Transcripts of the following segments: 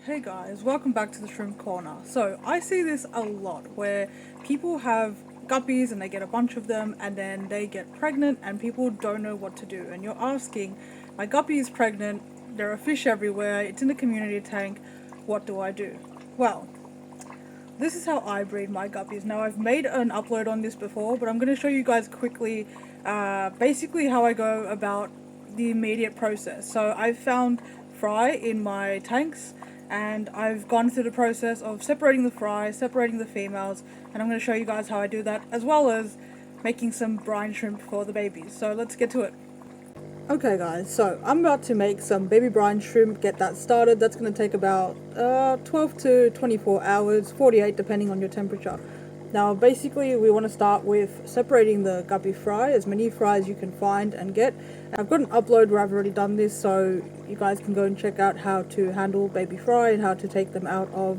Hey guys, welcome back to the Shrimp Corner. So I see this a lot where people have guppies and they get a bunch of them and then they get pregnant and people don't know what to do. And you're asking, my guppy is pregnant, there are fish everywhere, it's in a community tank, what do I do? Well, this is how I breed my guppies. Now I've made an upload on this before, but I'm going to show you guys quickly basically how I go about the immediate process. So I've found fry in my tanks and I've gone through the process of separating the fry, separating the females, and I'm going to show you guys how I do that, as well as making some brine shrimp for the babies. So let's get to it. Okay guys, so I'm about to make some baby brine shrimp, get that started. That's going to take about 12 to 24 hours, 48 depending on your temperature. Now basically we want to start with separating the guppy fry, as many fry as you can find and get. I've got an upload where I've already done this, so you guys can go and check out how to handle baby fry and how to take them out of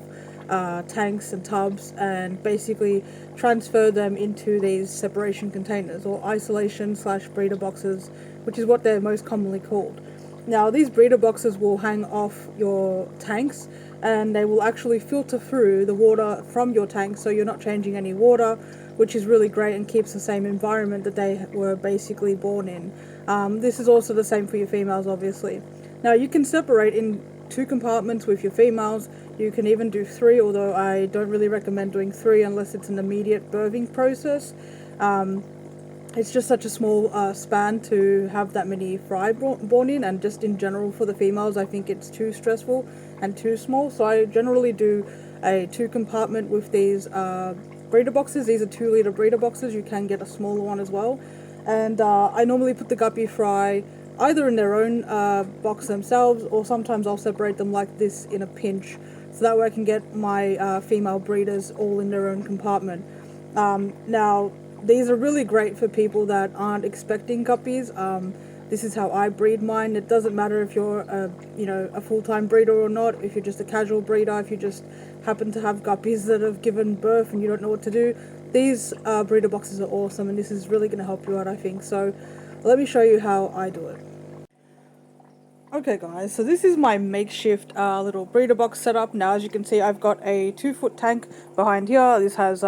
tanks and tubs and basically transfer them into these separation containers or isolation / breeder boxes, which is what they're most commonly called. Now these breeder boxes will hang off your tanks and they will actually filter through the water from your tank, so you're not changing any water, which is really great and keeps the same environment that they were basically born in. This is also the same for your females, obviously. Now you can separate in 2 compartments with your females. You can even do 3, although I don't really recommend doing 3 unless it's an immediate birthing process. It's just such a small span to have that many fry born in, and just in general for the females I think it's too stressful and too small, so I generally do a 2 compartment with these breeder boxes. These are 2-liter breeder boxes. You can get a smaller one as well, and I normally put the guppy fry either in their own box themselves, or sometimes I'll separate them like this in a pinch, so that way I can get my female breeders all in their own compartment. Now these are really great for people that aren't expecting guppies. This is how I breed mine. It doesn't matter if you're a full-time breeder or not, if you're just a casual breeder, if you just happen to have guppies that have given birth and you don't know what to do. These breeder boxes are awesome, and this is really going to help you out, I think. So let me show you how I do it. Okay guys, so this is my makeshift little breeder box setup. Now as you can see, I've got a 2-foot tank behind here. This has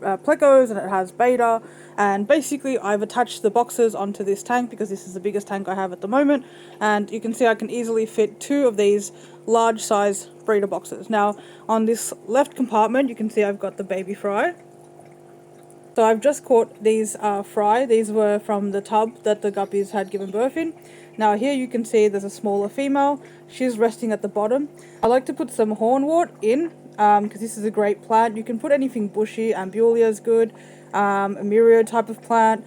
plecos and it has beta, and basically I've attached the boxes onto this tank because this is the biggest tank I have at the moment, and you can see I can easily fit 2 of these large size breeder boxes. Now on this left compartment you can see I've got the baby fry. So I've just caught these fry. These were from the tub that the guppies had given birth in. Now here you can see there's a smaller female. She's resting at the bottom. I like to put some hornwort in because this is a great plant. You can put anything bushy. Ambulia is good. A Mirio type of plant.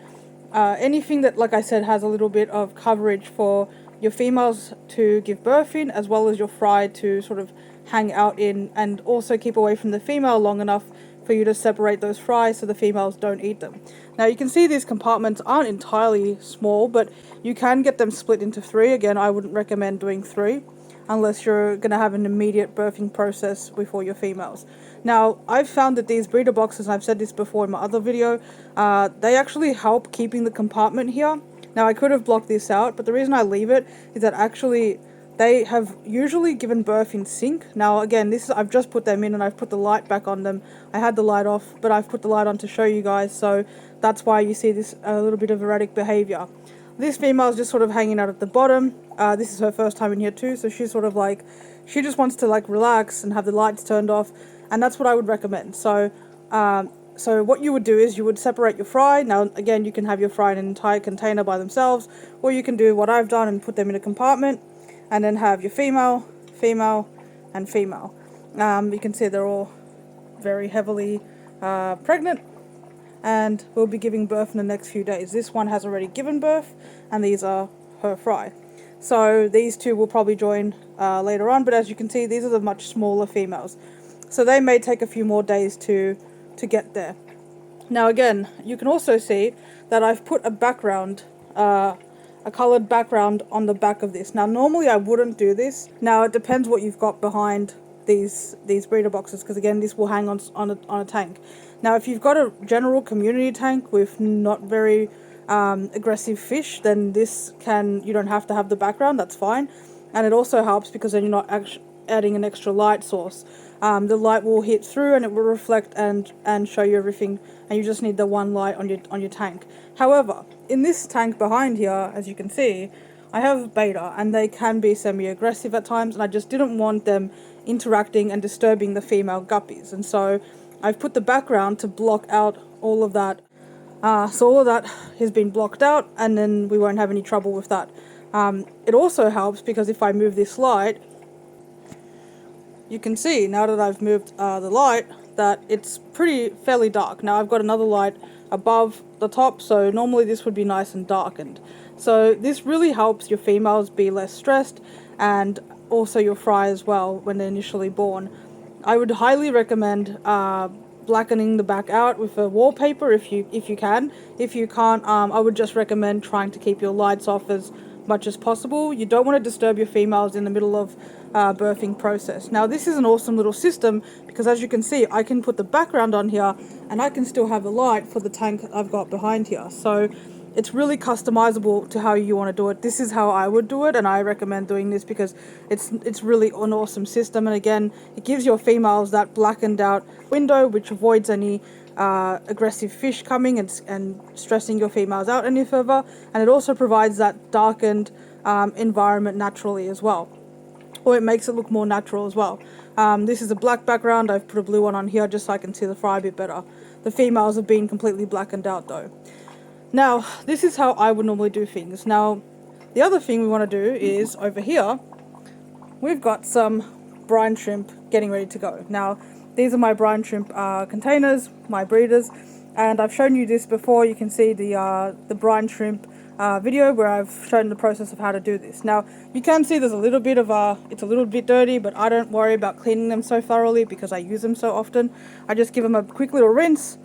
Anything that, like I said, has a little bit of coverage for your females to give birth in, as well as your fry to sort of hang out in, and also keep away from the female long enough for you to separate those fry so the females don't eat them. Now you can see these compartments aren't entirely small, but you can get them split into 3. Again, I wouldn't recommend doing 3 unless you're going to have an immediate birthing process with all your females. Now I've found that these breeder boxes, and I've said this before in my other video, they actually help keeping the compartment here. Now I could have blocked this out, but the reason I leave it is that actually they have usually given birth in sync. Now again, I've just put them in and I've put the light back on them. I had the light off, but I've put the light on to show you guys, so that's why you see this a little bit of erratic behavior. This female is just sort of hanging out at the bottom. This is her first time in here too, so she's sort of like, she just wants to like relax and have the lights turned off, and that's what I would recommend. So what you would do is you would separate your fry. Now again, you can have your fry in an entire container by themselves, or you can do what I've done and put them in a compartment, and then have your female, female, and female. You can see they're all very heavily pregnant, and will be giving birth in the next few days. This one has already given birth, and these are her fry. So these 2 will probably join later on, but as you can see, these are the much smaller females. So they may take a few more days to get there. Now again, you can also see that I've put a background, a coloured background on the back of this. Now normally I wouldn't do this. Now it depends what you've got behind these breeder boxes, because again, this will hang on a tank. Now if you've got a general community tank with not very aggressive fish, then you don't have to have the background, that's fine. And it also helps because then you're not adding an extra light source. The light will hit through and it will reflect and show you everything, and you just need the one light on your tank. However, in this tank behind here, as you can see, I have beta, and they can be semi-aggressive at times, and I just didn't want them interacting and disturbing the female guppies, and so I've put the background to block out all of that. So all of that has been blocked out, and then we won't have any trouble with that. It also helps because if I move this light, you can see now that I've moved the light that it's fairly dark. Now I've got another light above the top, so normally this would be nice and darkened. So this really helps your females be less stressed, and also your fry as well when they're initially born. I would highly recommend blackening the back out with a wallpaper if you can. If you can't, I would just recommend trying to keep your lights off as much as possible. You don't want to disturb your females in the middle of birthing process. Now this is an awesome little system because, as you can see, I can put the background on here and I can still have the light for the tank I've got behind here. So it's really customizable to how you want to do it. This is how I would do it, and I recommend doing this because it's really an awesome system. And again, it gives your females that blackened out window, which avoids any aggressive fish coming and stressing your females out any further. And it also provides that darkened environment naturally as well, or it makes it look more natural as well. This is a black background. I've put a blue one on here just so I can see the fry a bit better. The females have been completely blackened out though. Now, this is how I would normally do things. Now, the other thing we want to do is over here, we've got some brine shrimp getting ready to go. Now, these are my brine shrimp containers, my breeders, and I've shown you this before. You can see the brine shrimp video where I've shown the process of how to do this. Now, you can see there's a little bit of it's a little bit dirty, but I don't worry about cleaning them so thoroughly because I use them so often. I just give them a quick little rinse,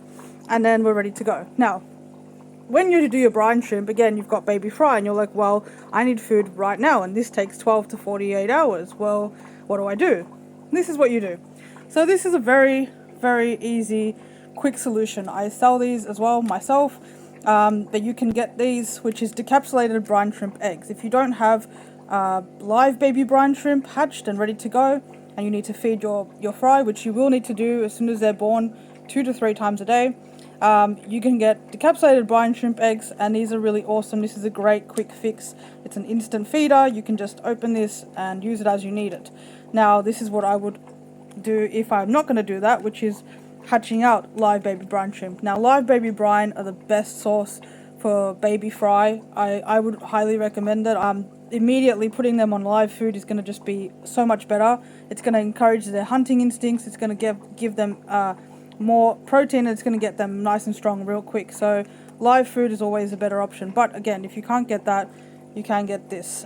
and then we're ready to go. Now, when you do your brine shrimp, again, you've got baby fry, and you're like, well, I need food right now, and this takes 12 to 48 hours. Well, what do I do? This is what you do. So this is a very, very easy, quick solution. I sell these as well myself, but you can get these, which is decapsulated brine shrimp eggs. If you don't have live baby brine shrimp hatched and ready to go, and you need to feed your fry, which you will need to do as soon as they're born, 2 to 3 times a day, you can get decapsulated brine shrimp eggs, and these are really awesome. This is a great quick fix. It's an instant feeder. You can just open this and use it as you need it. Now, this is what I would do if I'm not going to do that, which is hatching out live baby brine shrimp. Now, live baby brine are the best source for baby fry. I would highly recommend it. Immediately putting them on live food is going to just be so much better. It's going to encourage their hunting instincts. It's going to give them more protein, and it's going to get them nice and strong real quick. So live food is always a better option, but again, if you can't get that, you can get this.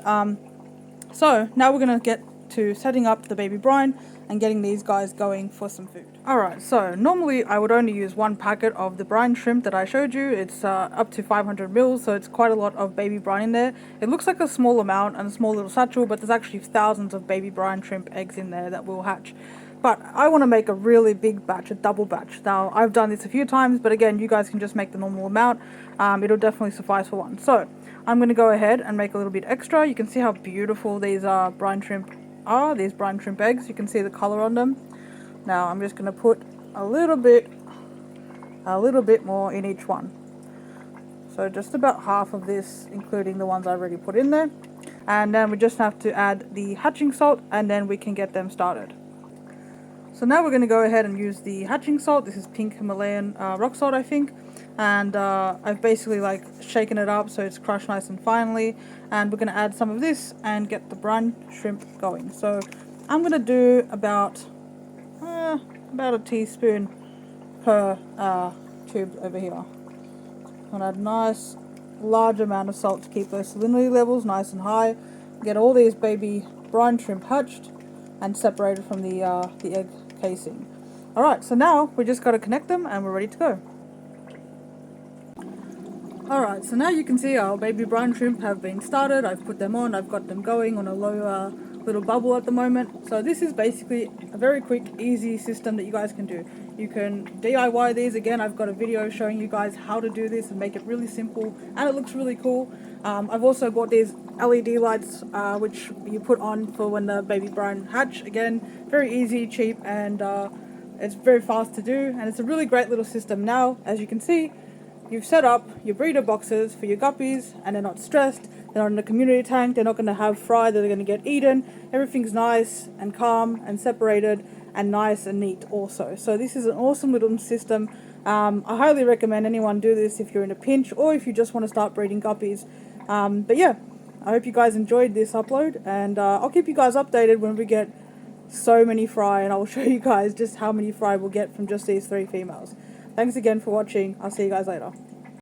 So now we're going to get to setting up the baby brine and getting these guys going for some food. Alright, so normally I would only use 1 packet of the brine shrimp that I showed you. It's up to 500 mils, so it's quite a lot of baby brine in there. It looks like a small amount and a small little satchel, but there's actually thousands of baby brine shrimp eggs in there that will hatch. But I want to make a really big batch, a double batch. Now, I've done this a few times, but again, you guys can just make the normal amount. It'll definitely suffice for one. So, I'm going to go ahead and make a little bit extra. You can see how beautiful these brine shrimp are, these brine shrimp eggs. You can see the color on them. Now, I'm just going to put a little bit more in each one. So, just about half of this, including the ones I already put in there. And then we just have to add the hatching salt, and then we can get them started. So now we're going to go ahead and use the hatching salt. This is pink Himalayan rock salt, I think. And I've basically shaken it up so it's crushed nice and finely. And we're going to add some of this and get the brine shrimp going. So I'm going to do about a teaspoon per tube over here. I'm going to add a nice large amount of salt to keep those salinity levels nice and high. Get all these baby brine shrimp hatched and separated from the egg casing. Alright, so now we just got to connect them and we're ready to go. Alright, so now you can see our baby brine shrimp have been started. I've put them on, I've got them going on a low little bubble at the moment. So this is basically a very quick, easy system that you guys can do. You can DIY these. Again, I've got a video showing you guys how to do this and make it really simple, and it looks really cool. I've also bought these LED lights, which you put on for when the baby brine hatch. Again, very easy, cheap, and it's very fast to do, and it's a really great little system. Now, as you can see, you've set up your breeder boxes for your guppies, and they're not stressed. They're not in a community tank. They're not going to have fry. They're going to get eaten. Everything's nice and calm and separated and nice and neat also. So this is an awesome little system. I highly recommend anyone do this if you're in a pinch or if you just want to start breeding guppies. But yeah, I hope you guys enjoyed this upload, and I'll keep you guys updated when we get so many fry, and I'll show you guys just how many fry we'll get from just these 3 females. Thanks again for watching. I'll see you guys later.